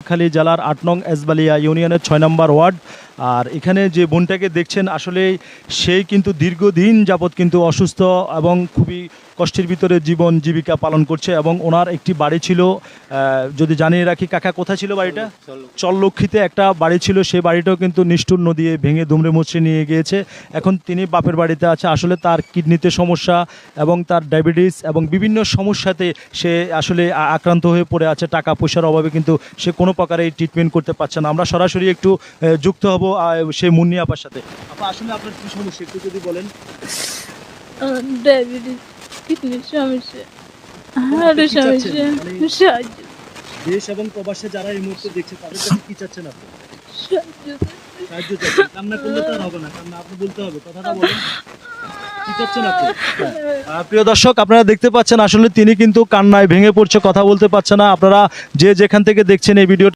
নোয়াখালী জেলার ৮ নং এসবালিয়া ইউনিয়নের ৬ নম্বর ওয়ার্ড। আর এখানে যে বোনটাকে দেখছেন আসলে সেই কিন্তু দীর্ঘদিন যাবৎ কিন্তু অসুস্থ এবং খুবই কষ্টের ভিতরে জীবন জীবিকা পালন করছে এবং ওনার একটি বাড়ি ছিল, যদি জানিয়ে রাখি কাকা কোথায় ছিল বাড়িটা, চল্লক্ষীতে একটা বাড়ি ছিল, সেই বাড়িটাও কিন্তু নিষ্ঠুর নদী ভেঙে দুমড়ে মুচড়ে নিয়ে গিয়েছে। এখন তিনি বাপের বাড়িতে আছে। আসলে তার কিডনিতে সমস্যা এবং তার ডায়াবেটিস এবং বিভিন্ন সমস্যাতে সে আসলে আক্রান্ত হয়ে পড়ে আছে। টাকা পয়সার অভাবে কিন্তু সে কোনো প্রকারে ট্রিটমেন্ট করতে পারছে না। আমরা সরাসরি একটু যুক্ত হব সেই মুন্নি আপার সাথে। আপা আসলে আপনার কি সমস্যা একটু যদি বলেন। ডায়াবেটিস, কিডনির সমস্যা, হার্টের সমস্যা, সাহায্য দেশ এবং প্রবাসে যারা এই মুহূর্তে দেখছে তাদের কাছে কি চাচ্ছেন আপনি? সাহায্য চাচ্ছেন। কান্না করলে তো আর হবে না, কান্না আপনি বলতে হবে, কথাটা বলেন কি চাচ্ছেন আপনি। প্রিয় দর্শক, আপনারা দেখতে পাচ্ছেন আসলে তিনি কিন্তু কান্নায় ভেঙে পড়ছে, কথা বলতে পারছে না। আপনারা যে যেখান থেকে দেখছেন এই ভিডিও